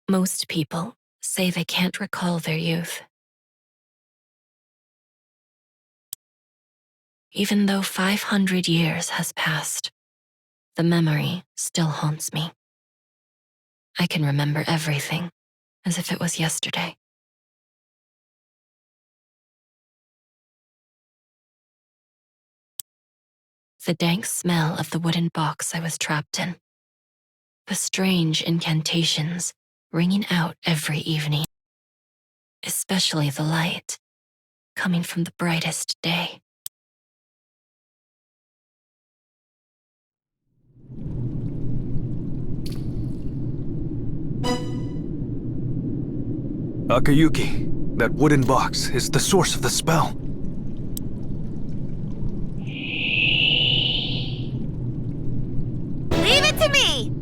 Most people say they can't recall their youth. Even though 500 years has passed, the memory still haunts me. I can remember everything as if it was yesterday. The dank smell of the wooden box I was trapped in. The strange incantations ringing out every evening. Especially the light coming from the brightest day. Akayuki, that wooden box is the source of the spell. Leave it to me!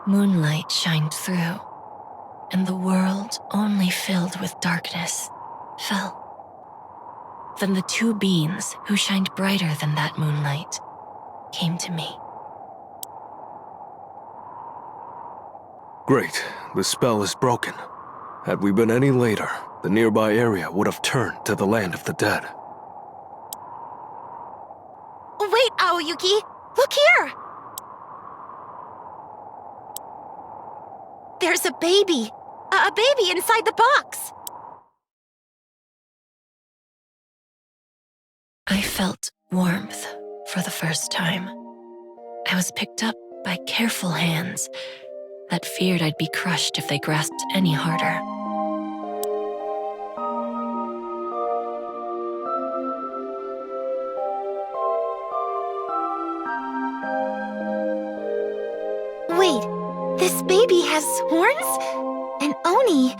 Moonlight shined through, and the world, only filled with darkness, fell. Then the two beings who shined brighter than that moonlight came to me. Great, the spell is broken. Had we been any later, the nearby area would have turned to the land of the dead. Wait, Aoyuki! Look here! There's a baby! A baby inside the box! I felt warmth for the first time. I was picked up by careful hands that feared I'd be crushed if they grasped any harder. Wait, this baby has horns? An Oni?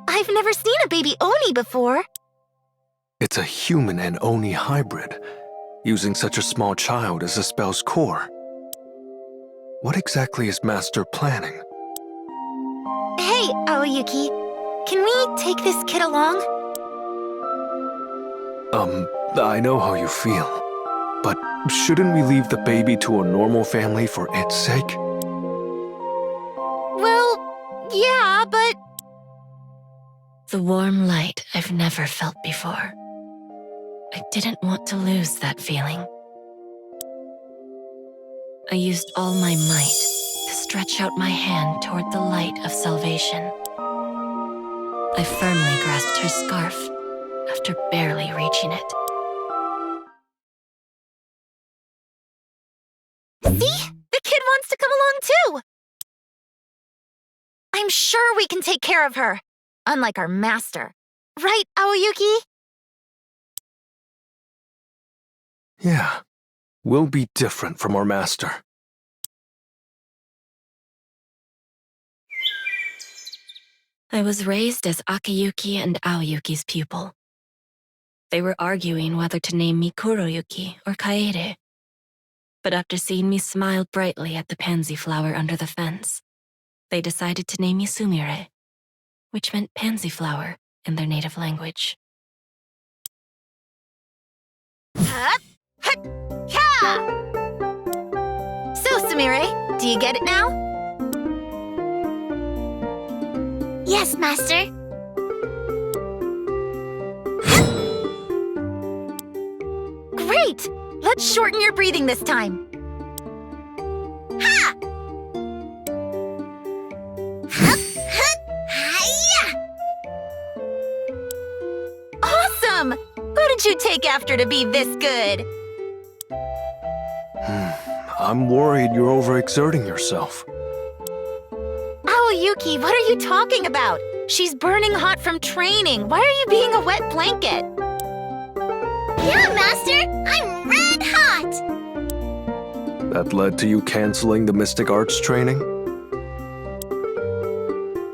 I've never seen a baby Oni before. It's a human and Oni hybrid, using such a small child as the spell's core. What exactly is Master planning? Hey, Aoyuki, can we take this kid along? I know how you feel, but shouldn't we leave the baby to a normal family for its sake? Well, yeah, but... The warm light I've never felt before. I didn't want to lose that feeling. I used all my might to stretch out my hand toward the light of salvation. I firmly grasped her scarf after barely reaching it. See? The kid wants to come along too! I'm sure we can take care of her, unlike our master. Right, Aoyuki? Yeah, we'll be different from our master. I was raised as Akayuki and Aoyuki's pupil. They were arguing whether to name me Kuroyuki or Kaede. But after seeing me smile brightly at the pansy flower under the fence, they decided to name me Sumire, which meant pansy flower in their native language. Hup, hup, ha! So, Sumire, do you get it now? Yes, Master. Great! Let's shorten your breathing this time. Ha! Hup, hup, hi-ya! Awesome! Who did you take after to be this good? I'm worried you're overexerting yourself. Aoyuki, what are you talking about? She's burning hot from training. Why are you being a wet blanket? Yeah, Master! I'm red hot! That led to you canceling the mystic arts training?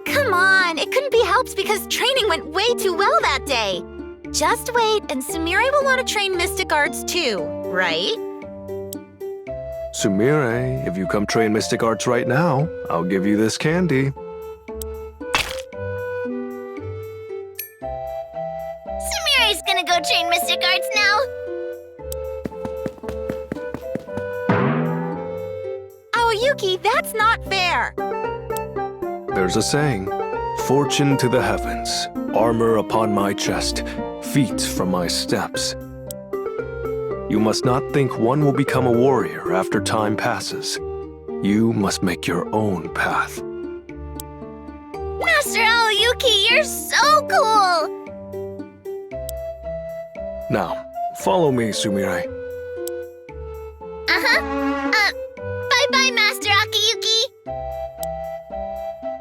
Come on, it couldn't be helped because training went way too well that day. Just wait, and Sumire will want to train mystic arts too, right? Sumire, if you come train mystic arts right now, I'll give you this candy. Sumire's gonna go train mystic arts now. Aoyuki, that's not fair! There's a saying, fortune to the heavens, armor upon my chest, feet from my steps. You must not think one will become a warrior after time passes. You must make your own path. Master Aoyuki, you're so cool! Now, follow me, Sumire. Bye-bye, Master Akiyuki!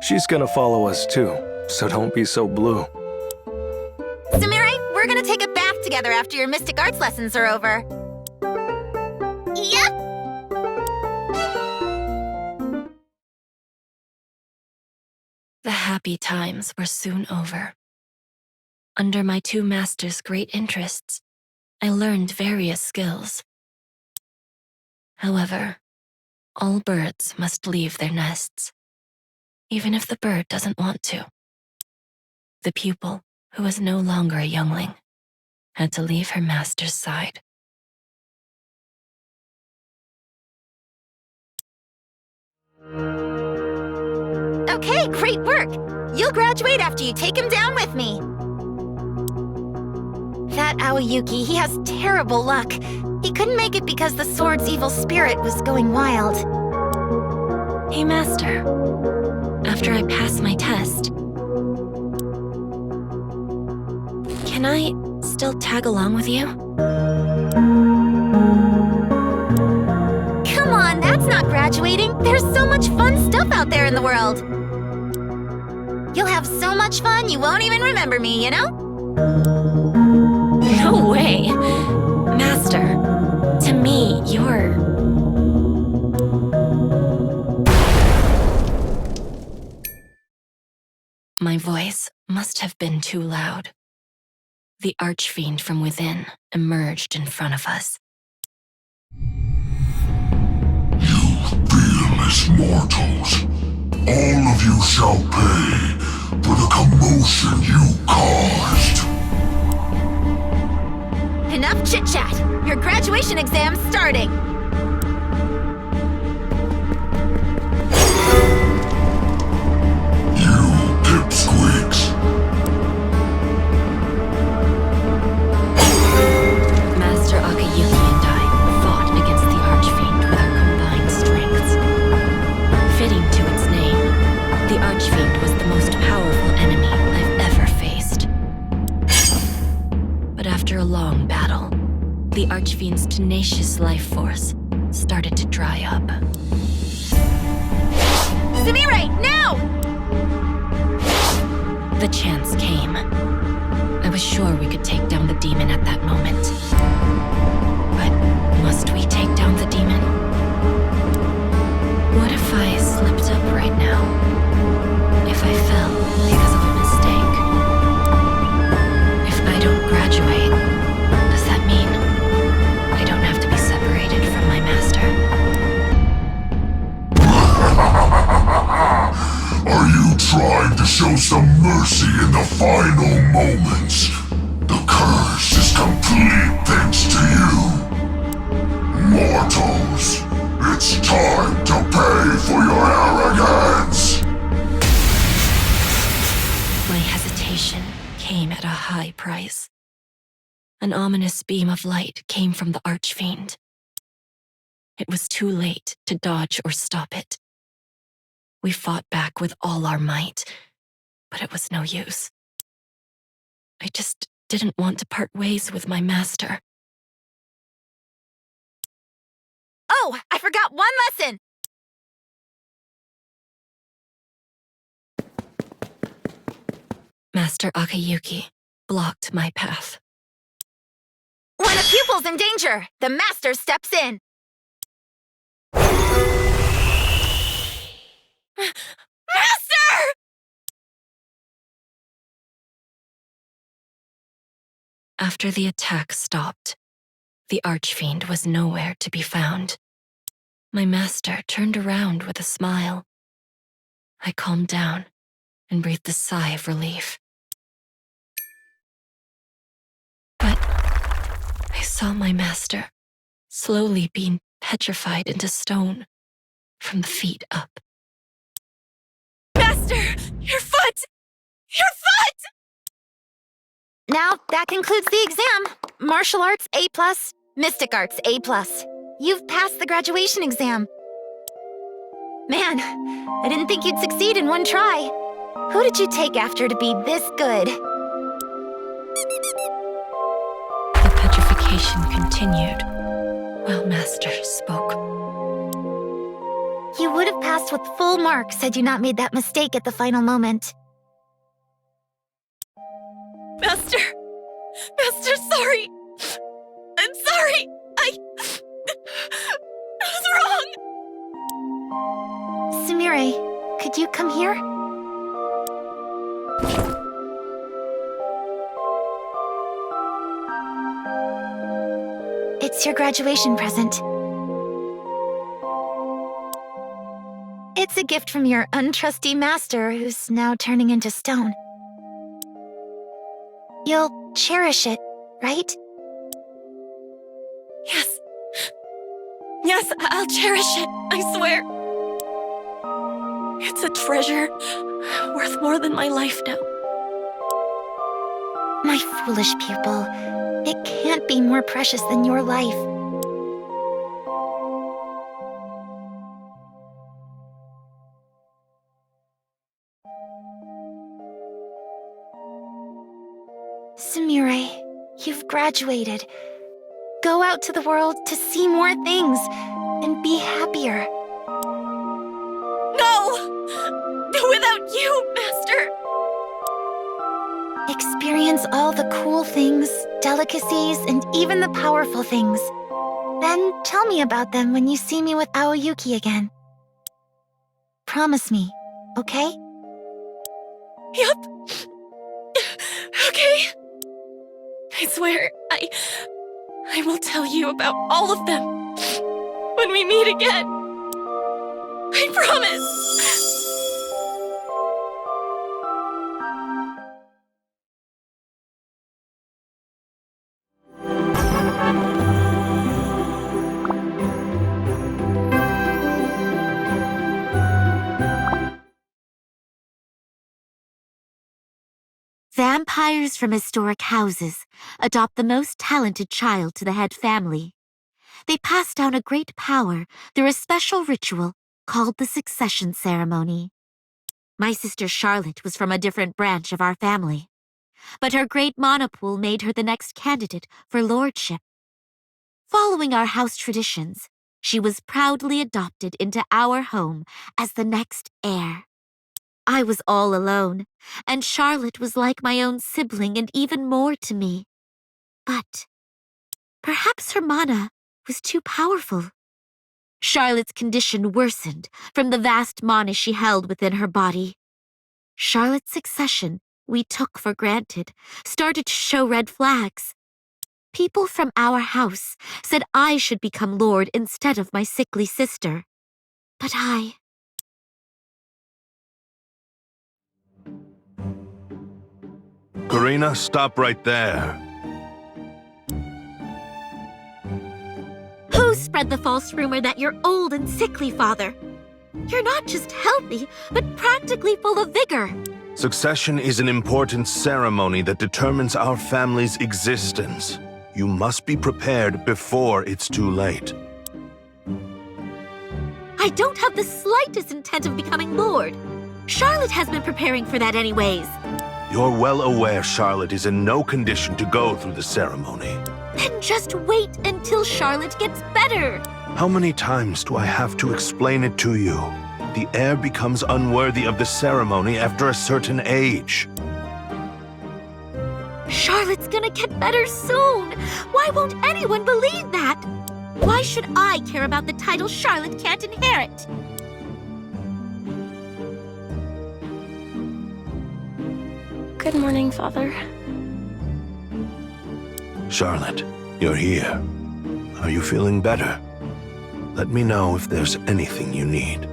She's gonna follow us too, so don't be so blue. Sumire, we're gonna take a bath together after your mystic arts lessons are over. Yep! The happy times were soon over. Under my two masters' great interests, I learned various skills. However, all birds must leave their nests, even if the bird doesn't want to. The pupil, who was no longer a youngling, had to leave her master's side. Okay, great work! You'll graduate after you take him down with me. That Aoyuki, he has terrible luck. He couldn't make it because the sword's evil spirit was going wild. Hey, Master. After I pass my test, can I still tag along with you? Come on, that's not graduating. There's so much fun stuff out there in the world. You'll have so much fun you won't even remember me, you know? No way! Master, to me, you're... My voice must have been too loud. The archfiend from within emerged in front of us. You fearless mortals, all of you shall pay for the commotion you caused. Enough chit-chat! Your graduation exam's starting! You pipsqueaks. Master Akiyuki and I fought against the archfiend with our combined strengths. Fitting to its name, the archfiend was the most powerful enemy I've ever faced. But after a long battle, the archfiend's tenacious life force started to dry up. Sumire, now! The chance came. I was sure we could take down the demon at that moment. But must we take down the demon? What if I slipped up right now? If I fell because of a mistake? If I don't graduate, does that mean I don't have to be separated from my master? Are you trying to show some mercy in the final moments? The curse is complete thanks to you. Mortals, it's time to pay for your arrogance! My hesitation came at a high price. An ominous beam of light came from the archfiend. It was too late to dodge or stop it. We fought back with all our might, but it was no use. I just didn't want to part ways with my master. Oh, I forgot one lesson! Master Akiyuki blocked my path. When a pupil's in danger, the master steps in. Master! After the attack stopped, the archfiend was nowhere to be found. My master turned around with a smile. I calmed down and breathed a sigh of relief. But I saw my master slowly being petrified into stone, from the feet up. Master! Your foot! Your foot! Now, that concludes the exam. Martial Arts A+, Mystic Arts A+. You've passed the graduation exam. Man, I didn't think you'd succeed in one try. Who did you take after to be this good? The petrification continued while Master spoke. You would have passed with full marks had you not made that mistake at the final moment. Master! Master, sorry! I'm sorry! I was wrong! Sumire, could you come here? It's your graduation present. It's a gift from your untrusty master who's now turning into stone. You'll cherish it, right? Yes. Yes, I'll cherish it, I swear. It's a treasure worth more than my life now. My foolish pupil, it can't be more precious than your life. Sumire, you've graduated. Go out to the world to see more things and be happier. No! Without you, Master! Experience all the cool things, delicacies, and even the powerful things. Then tell me about them when you see me with Aoyuki again. Promise me, okay? Yup. Okay. I swear, I will tell you about all of them when we meet again. I promise. Vampires from historic houses adopt the most talented child to the head family. They pass down a great power through a special ritual called the succession ceremony. My sister Charlotte was from a different branch of our family, but her great monopool made her the next candidate for lordship. Following our house traditions, she was proudly adopted into our home as the next heir. I was all alone, and Charlotte was like my own sibling and even more to me. But perhaps her mana was too powerful. Charlotte's condition worsened from the vast mana she held within her body. Charlotte's succession, we took for granted, started to show red flags. People from our house said I should become lord instead of my sickly sister. But Karina, stop right there. Who spread the false rumor that you're old and sickly, Father? You're not just healthy, but practically full of vigor. Succession is an important ceremony that determines our family's existence. You must be prepared before it's too late. I don't have the slightest intent of becoming lord. Charlotte has been preparing for that anyways. You're well aware Charlotte is in no condition to go through the ceremony. Then just wait until Charlotte gets better. How many times do I have to explain it to you? The heir becomes unworthy of the ceremony after a certain age. Charlotte's gonna get better soon. Why won't anyone believe that? Why should I care about the title Charlotte can't inherit? Good morning, Father. Charlotte, you're here. Are you feeling better? Let me know if there's anything you need.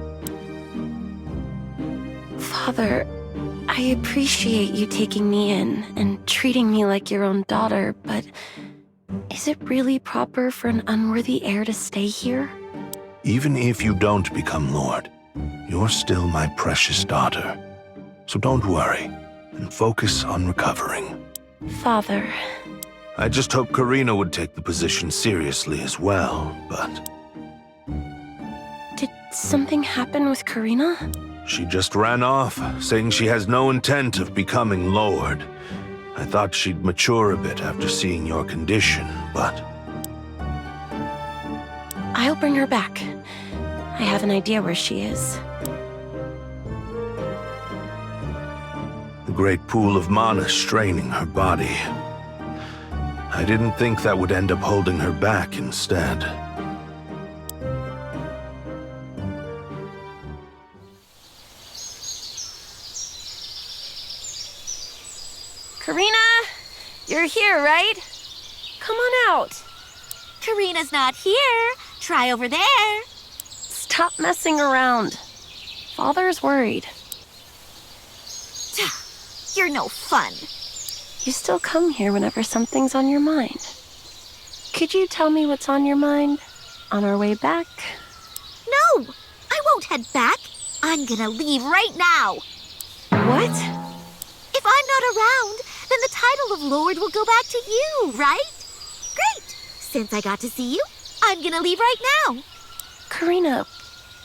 Father, I appreciate you taking me in and treating me like your own daughter, but is it really proper for an unworthy heir to stay here? Even if you don't become Lord, you're still my precious daughter. So don't worry, and focus on recovering. Father. I just hope Karina would take the position seriously as well, but... Did something happen with Karina? She just ran off, saying she has no intent of becoming Lord. I thought she'd mature a bit after seeing your condition, but... I'll bring her back. I have an idea where she is. The great pool of mana straining her body. I didn't think that would end up holding her back instead. Karina! You're here, right? Come on out. Karina's not here. Try over there. Stop messing around. Father's worried. You're no fun. You still come here whenever something's on your mind. Could you tell me what's on your mind on our way back? No, I won't head back. I'm gonna leave right now. What? If I'm not around, then the title of Lord will go back to you, right? Great. Since I got to see you, I'm gonna leave right now. Karina,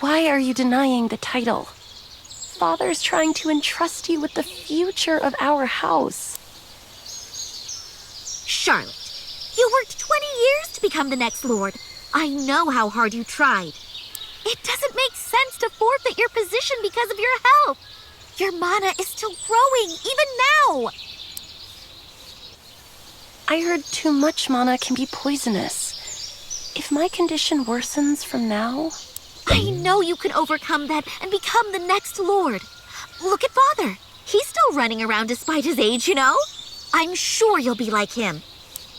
why are you denying the title? Father's trying to entrust you with the future of our house. Charlotte, you worked 20 years to become the next Lord. I know how hard you tried. It doesn't make sense to forfeit your position because of your health. Your mana is still growing, even now. I heard too much mana can be poisonous. If my condition worsens from now... I know you can overcome that and become the next Lord. Look at Father. He's still running around despite his age, you know? I'm sure you'll be like him.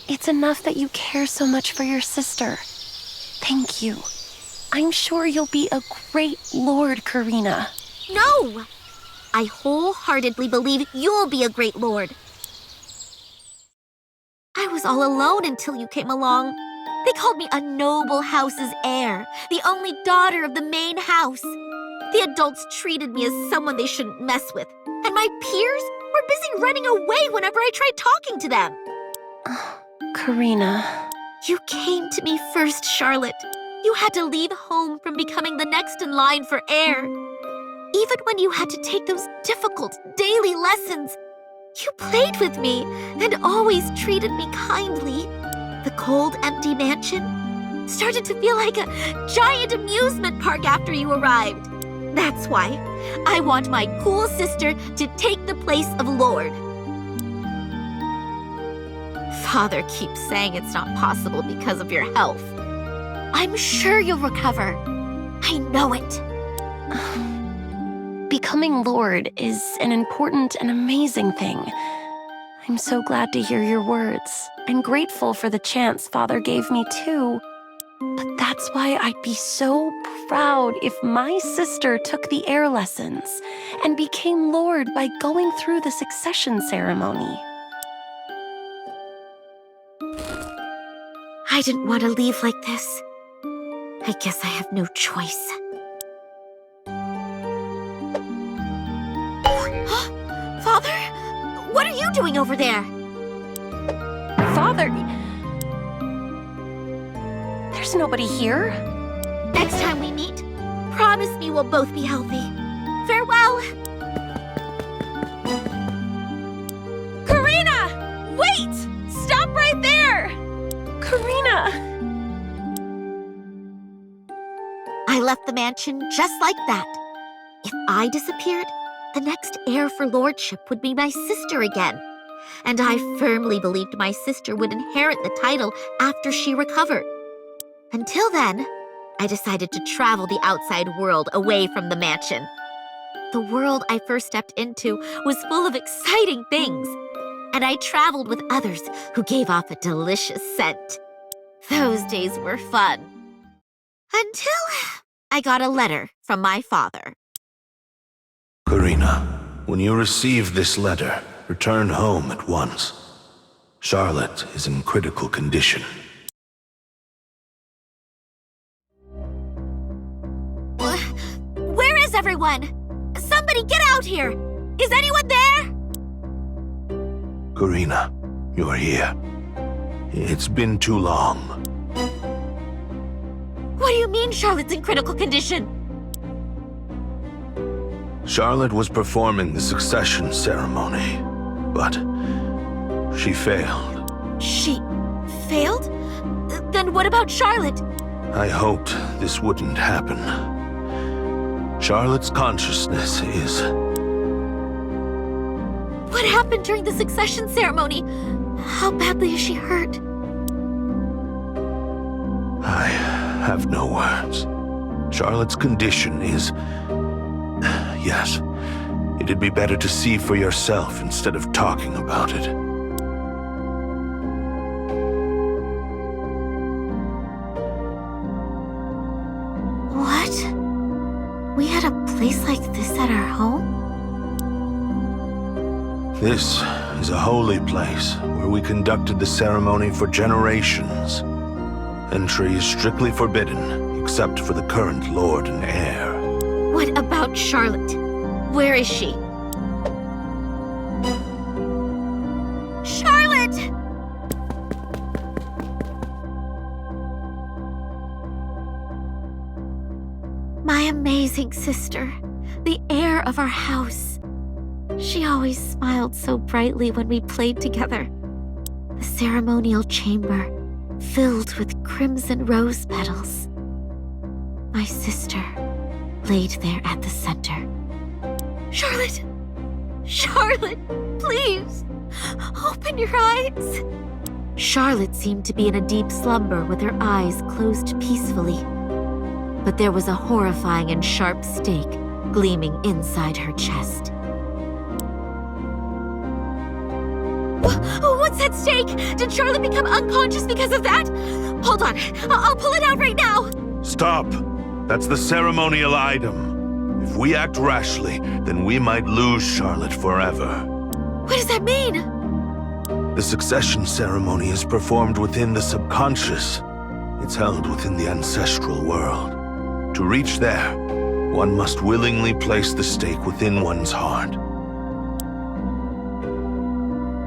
It's enough that you care so much for your sister. Thank you. I'm sure you'll be a great Lord, Karina. No! I wholeheartedly believe you'll be a great Lord. I was all alone until you came along. They called me a noble house's heir, the only daughter of the main house. The adults treated me as someone they shouldn't mess with, and my peers were busy running away whenever I tried talking to them. Karina. You came to me first, Charlotte. You had to leave home from becoming the next in line for heir. Even when you had to take those difficult daily lessons, you played with me and always treated me kindly. The cold, empty mansion started to feel like a giant amusement park after you arrived. That's why I want my cool sister to take the place of Lord. Father keeps saying it's not possible because of your health. I'm sure you'll recover. I know it. Becoming Lord is an important and amazing thing. I'm so glad to hear your words, and grateful for the chance Father gave me too. But that's why I'd be so proud if my sister took the heir lessons and became Lord by going through the succession ceremony. I didn't want to leave like this. I guess I have no choice. Father, what are you doing over there? Father! There's nobody here. Next time we meet, promise me we'll both be healthy. Farewell! Karina! Wait! Stop right there! Karina! I left the mansion just like that. If I disappeared, the next heir for lordship would be my sister again. And I firmly believed my sister would inherit the title after she recovered. Until then, I decided to travel the outside world away from the mansion. The world I first stepped into was full of exciting things, and I traveled with others who gave off a delicious scent. Those days were fun. Until I got a letter from my father. Karina, when you receive this letter, return home at once. Charlotte is in critical condition. anyone? Somebody get out here! Is anyone there? Karina, you're here. It's been too long. What do you mean Charlotte's in critical condition? Charlotte was performing the succession ceremony, but she failed. She failed? Then what about Charlotte? I hoped this wouldn't happen. Charlotte's consciousness is... What happened during the succession ceremony? How badly is she hurt? I have no words. Charlotte's condition is... Yes, it'd be better to see for yourself instead of talking about it. What? We had a place like this at our home? This is a holy place where we conducted the ceremony for generations. Entry is strictly forbidden, except for the current lord and heir. What about Charlotte? Where is she? Charlotte! My amazing sister, the heir of our house. She always smiled so brightly when we played together. The ceremonial chamber filled with crimson rose petals. My sister laid there at the center. Charlotte! Charlotte, please! Open your eyes! Charlotte seemed to be in a deep slumber with her eyes closed peacefully. But there was a horrifying and sharp stake gleaming inside her chest. What's that stake? Did Charlotte become unconscious because of that? Hold on, I'll pull it out right now! Stop! That's the ceremonial item. If we act rashly, then we might lose Charlotte forever. What does that mean? The succession ceremony is performed within the subconscious. It's held within the ancestral world. To reach there, one must willingly place the stake within one's heart.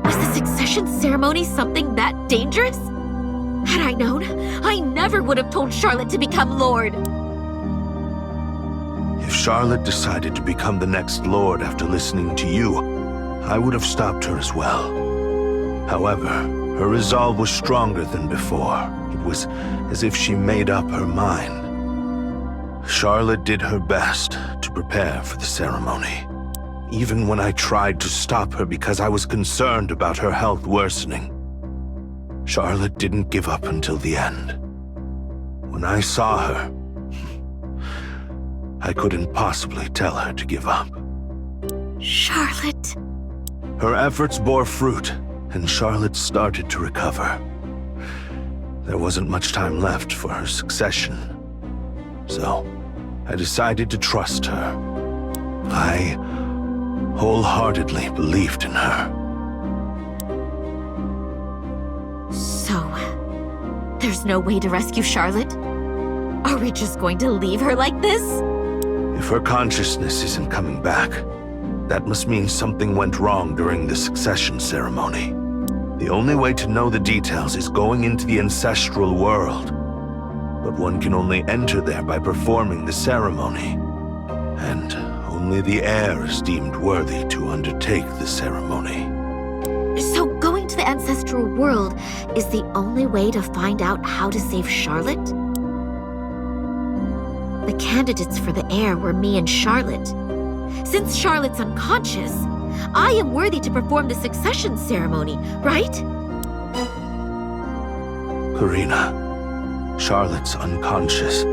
Was the succession ceremony something that dangerous? Had I known, I never would have told Charlotte to become Lord. If Charlotte decided to become the next Lord after listening to you, I would have stopped her as well. However, her resolve was stronger than before. It was as if she made up her mind. Charlotte did her best to prepare for the ceremony. Even when I tried to stop her because I was concerned about her health worsening, Charlotte didn't give up until the end. When I saw her, I couldn't possibly tell her to give up. Charlotte. Her efforts bore fruit, and Charlotte started to recover. There wasn't much time left for her succession, so I decided to trust her. I wholeheartedly believed in her. So, there's no way to rescue Charlotte? Are we just going to leave her like this? If her consciousness isn't coming back, that must mean something went wrong during the succession ceremony. The only way to know the details is going into the ancestral world. But one can only enter there by performing the ceremony. And only the heir is deemed worthy to undertake the ceremony. So going to the ancestral world is the only way to find out how to save Charlotte? The candidates for the heir were me and Charlotte. Since Charlotte's unconscious, I am worthy to perform the succession ceremony, right? Karina, Charlotte's unconscious.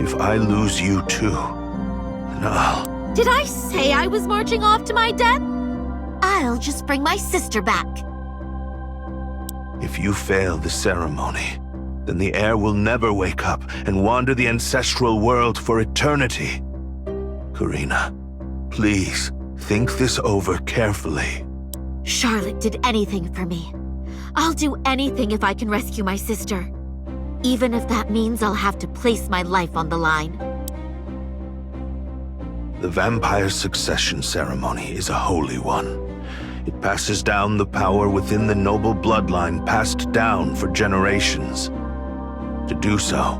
If I lose you too, then I'll... Did I say I was marching off to my death? I'll just bring my sister back. If you fail the ceremony, then the heir will never wake up and wander the ancestral world for eternity. Karina, please, think this over carefully. Charlotte did anything for me. I'll do anything if I can rescue my sister. Even if that means I'll have to place my life on the line. The vampire succession ceremony is a holy one. It passes down the power within the noble bloodline passed down for generations. To do so,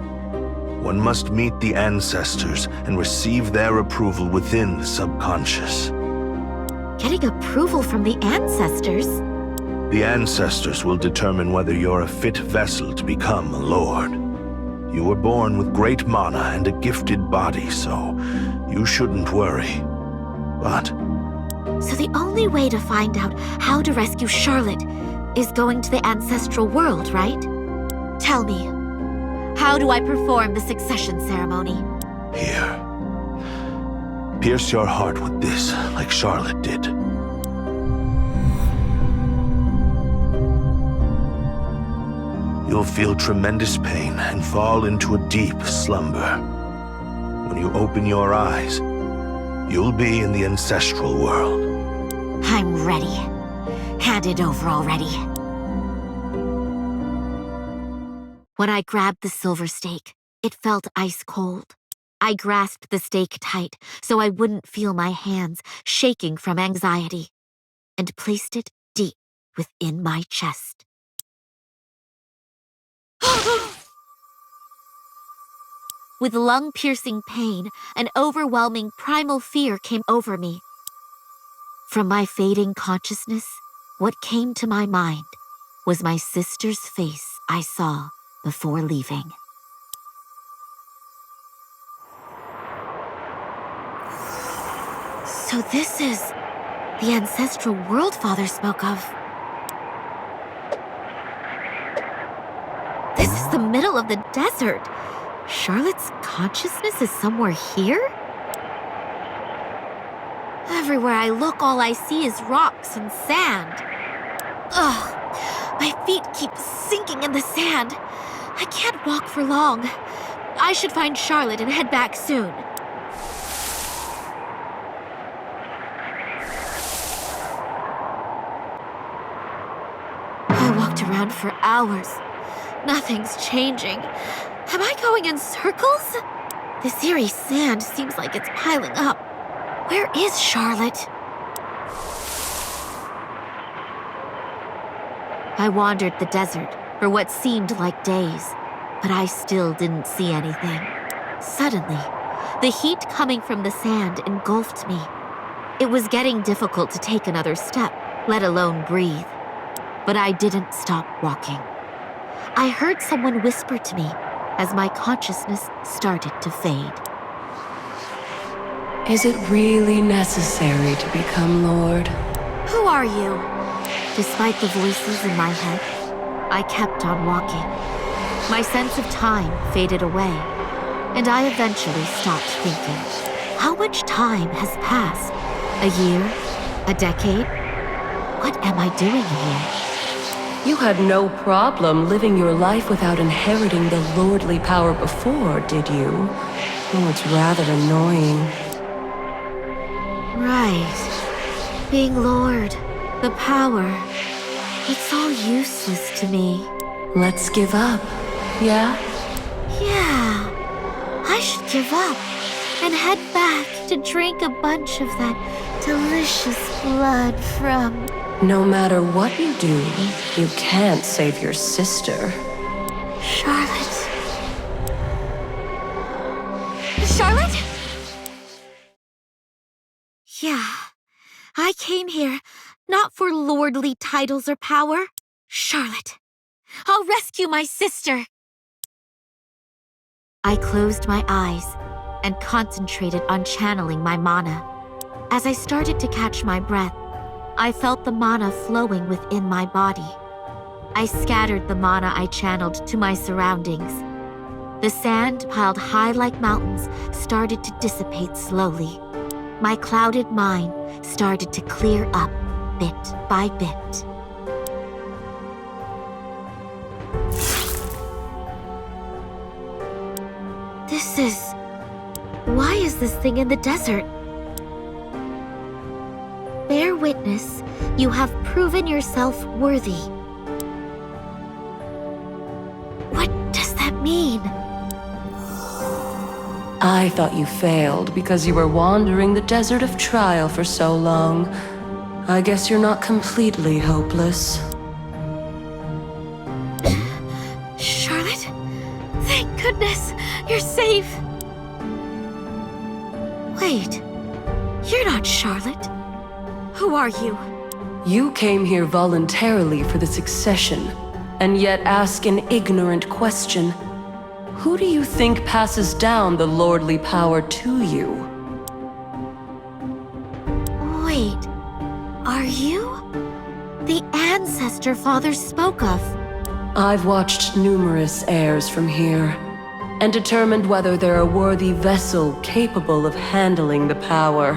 one must meet the ancestors and receive their approval within the subconscious. Getting approval from the ancestors? The ancestors will determine whether you're a fit vessel to become a lord. You were born with great mana and a gifted body, so you shouldn't worry. But So the only way to find out how to rescue Charlotte is going to the ancestral world, right? Tell me, how do I perform the succession ceremony? here, pierce your heart with this, like Charlotte did. You'll feel tremendous pain and fall into a deep slumber. When you open your eyes, you'll be in the ancestral world. I'm ready. Hand it over already. When I grabbed the silver stake, it felt ice cold. I grasped the stake tight so I wouldn't feel my hands shaking from anxiety, and placed it deep within my chest. With lung-piercing pain, an overwhelming primal fear came over me. From my fading consciousness, what came to my mind was my sister's face I saw before leaving. So this is the ancestral world Father spoke of. This is the middle of the desert. Charlotte's consciousness is somewhere here? Everywhere I look, all I see is rocks and sand. Ugh, my feet keep sinking in the sand. I can't walk for long. I should find Charlotte and head back soon. I walked around for hours. Nothing's changing. Am I going in circles? This eerie sand seems like it's piling up. Where is Charlotte? I wandered the desert for what seemed like days, but I still didn't see anything. Suddenly, the heat coming from the sand engulfed me. It was getting difficult to take another step, let alone breathe. But I didn't stop walking. I heard someone whisper to me as my consciousness started to fade. Is it really necessary to become Lord? Who are you? Despite the voices in my head, I kept on walking. My sense of time faded away, and I eventually stopped thinking. How much time has passed? A year? A decade? What am I doing here? You had no problem living your life without inheriting the lordly power before, did you? Oh, it's rather annoying. Right. Being Lord, the power, it's all useless to me. Let's give up, yeah? Yeah, I should give up and head back to drink a bunch of that delicious blood from... No matter what you do, you can't save your sister. Charlotte. Charlotte? Yeah, I came here not for lordly titles or power. Charlotte, I'll rescue my sister. I closed my eyes and concentrated on channeling my mana. As I started to catch my breath, I felt the mana flowing within my body. I scattered the mana I channeled to my surroundings. The sand piled high like mountains started to dissipate slowly. My clouded mind started to clear up bit by bit. Why is this thing in the desert? Bear witness, you have proven yourself worthy. What does that mean? I thought you failed because you were wandering the desert of trial for so long. I guess you're not completely hopeless. Charlotte? Thank goodness! You're safe! Wait, you're not Charlotte. Who are you? You came here voluntarily for the succession, and yet ask an ignorant question. Who do you think passes down the lordly power to you? Wait, are you? The ancestor Father spoke of. I've watched numerous heirs from here, and determined whether they're a worthy vessel capable of handling the power.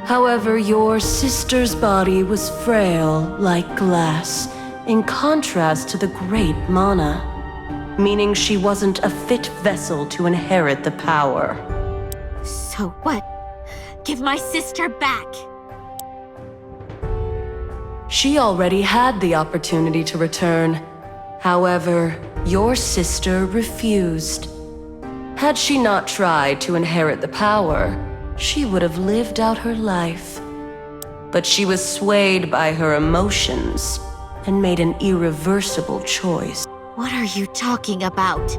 However, your sister's body was frail like glass, in contrast to the great Mana, meaning she wasn't a fit vessel to inherit the power. So what? Give my sister back! She already had the opportunity to return. However, your sister refused. Had she not tried to inherit the power, she would have lived out her life. But she was swayed by her emotions and made an irreversible choice. What are you talking about?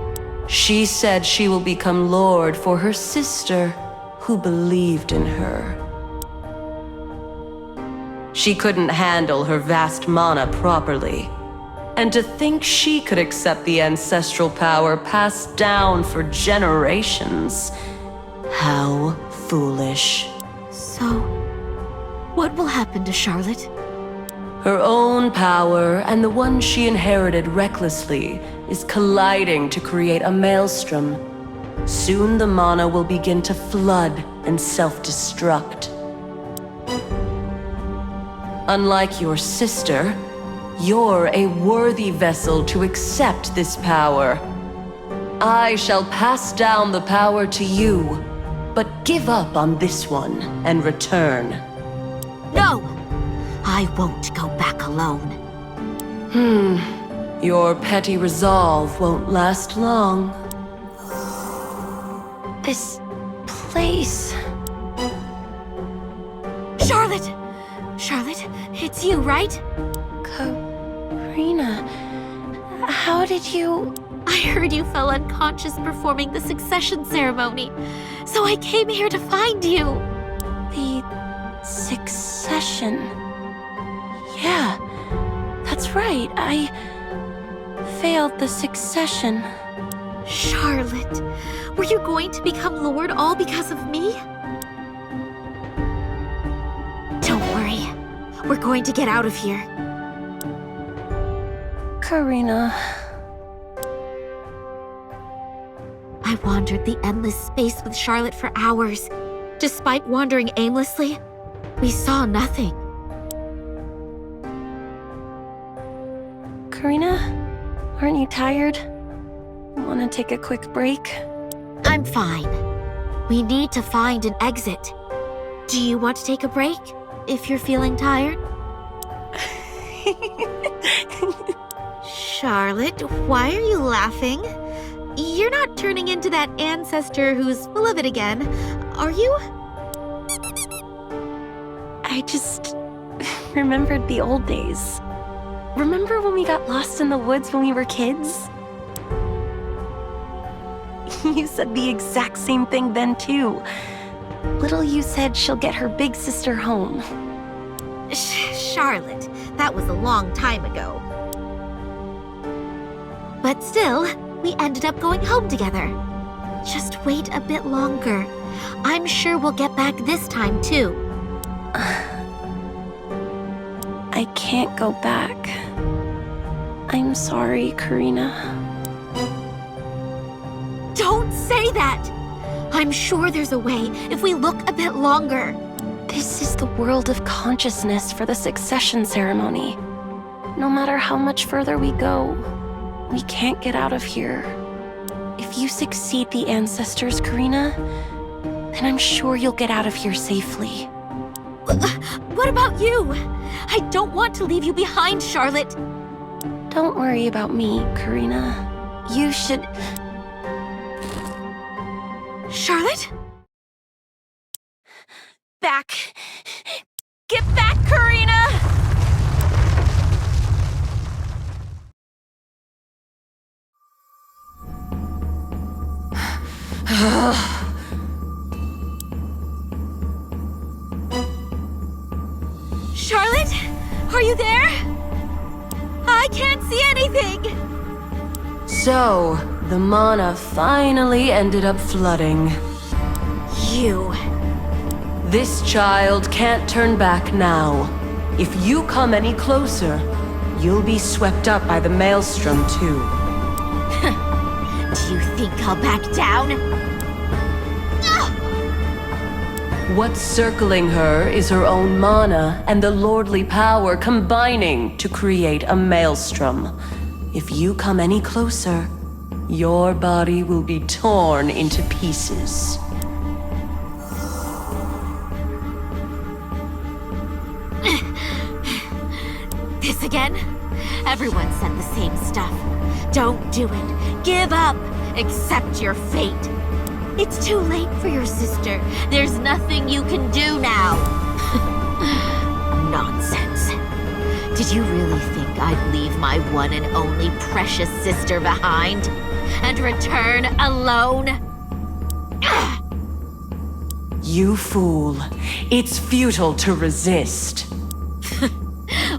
She said she will become Lord for her sister, who believed in her. She couldn't handle her vast mana properly. And to think she could accept the ancestral power passed down for generations. How foolish. So, what will happen to Charlotte? Her own power and the one she inherited recklessly is colliding to create a maelstrom. Soon the mana will begin to flood and self-destruct. Unlike your sister, you're a worthy vessel to accept this power. I shall pass down the power to you, but give up on this one and return. No! I won't go back alone. Your petty resolve won't last long. This place... Charlotte! Charlotte, it's you, right? Karina... How did you... I heard you fell unconscious performing the succession ceremony, so I came here to find you. The... succession... Yeah, that's right. I... failed the succession. Charlotte, were you going to become Lord all because of me? Don't worry. We're going to get out of here. Karina... I wandered the endless space with Charlotte for hours. Despite wandering aimlessly, we saw nothing. Karina? Aren't you tired? Want to take a quick break? I'm fine. We need to find an exit. Do you want to take a break, if you're feeling tired? Charlotte, why are you laughing? You're not turning into that ancestor who's full of it again, are you? I just remembered the old days. Remember when we got lost in the woods when we were kids? You said the exact same thing then, too. Little you said she'll get her big sister home. Charlotte, that was a long time ago. But still, we ended up going home together. Just wait a bit longer. I'm sure we'll get back this time, too. I can't go back. I'm sorry, Karina. Don't say that! I'm sure there's a way if we look a bit longer. This is the world of consciousness for the succession ceremony. No matter how much further we go, we can't get out of here. If you succeed the ancestors, Karina, then I'm sure you'll get out of here safely. What about you? I don't want to leave you behind, Charlotte. Don't worry about me, Karina. You should... Charlotte? Back. Get back, Karina! Charlotte? Are you there? I can't see anything! So, the mana finally ended up flooding. You. This child can't turn back now. If you come any closer, you'll be swept up by the maelstrom too. Do you think I'll back down? What's circling her is her own mana and the lordly power combining to create a maelstrom. If you come any closer, your body will be torn into pieces. This again? Everyone said the same stuff. Don't do it. Give up. Accept your fate. It's too late for your sister. There's nothing you can do now. Nonsense. Did you really think I'd leave my one and only precious sister behind? And return alone? You fool. It's futile to resist.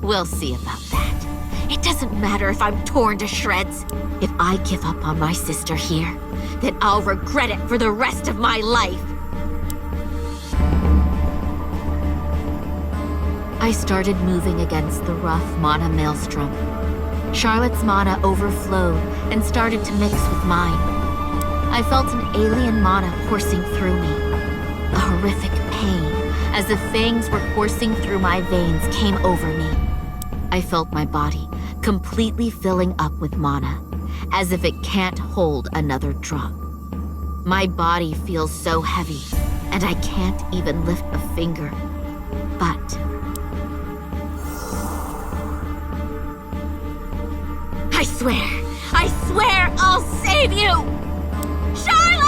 We'll see about that. It doesn't matter if I'm torn to shreds. If I give up on my sister here, then I'll regret it for the rest of my life. I started moving against the rough mana maelstrom. Charlotte's mana overflowed and started to mix with mine. I felt an alien mana coursing through me. A horrific pain, as if fangs were coursing through my veins, came over me. I felt my body completely filling up with mana, as if it can't hold another drop. My body feels so heavy, and I can't even lift a finger. But I swear I'll save you! Charlotte!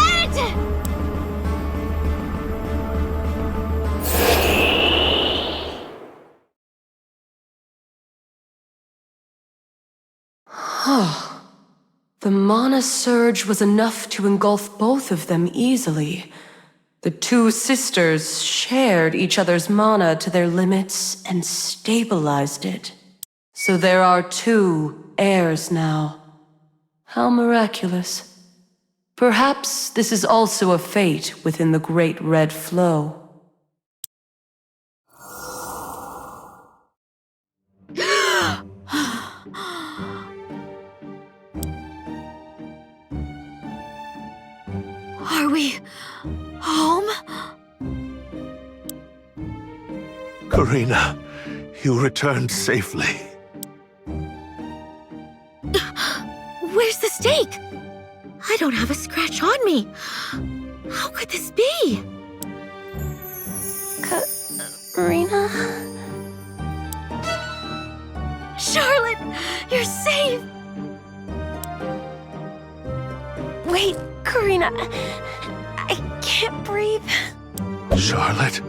The mana surge was enough to engulf both of them easily. The two sisters shared each other's mana to their limits and stabilized it. So there are two heirs now. How miraculous. Perhaps this is also a fate within the Great Red Flow. Are we home? Karina, you returned safely. Where's the stake? I don't have a scratch on me. How could this be? Karina? Charlotte, you're safe! Wait, Karina. I can't breathe. Charlotte,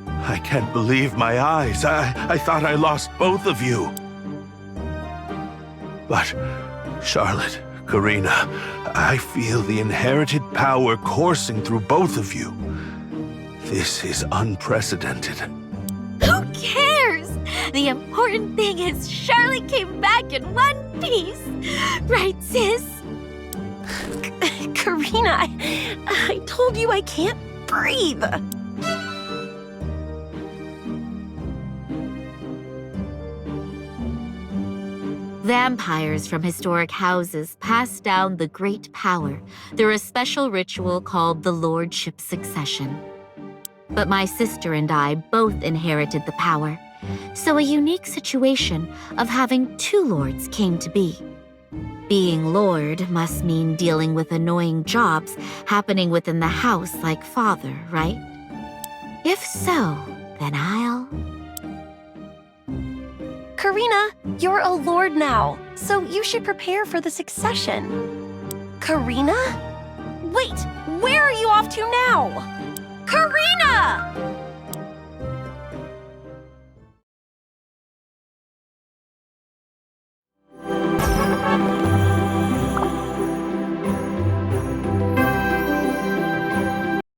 I can't believe my eyes. I thought I lost both of you. But, Charlotte, Karina, I feel the inherited power coursing through both of you. This is unprecedented. Who cares? The important thing is Charlotte came back in one piece. Right, sis? Karina, I told you I can't breathe. Vampires from historic houses pass down the great power through a special ritual called the Lordship Succession. But my sister and I both inherited the power, so a unique situation of having two lords came to be. Being lord must mean dealing with annoying jobs happening within the house like father, right? If so, then I'll... Karina, you're a lord now, so you should prepare for the succession. Karina? Wait, where are you off to now? Karina!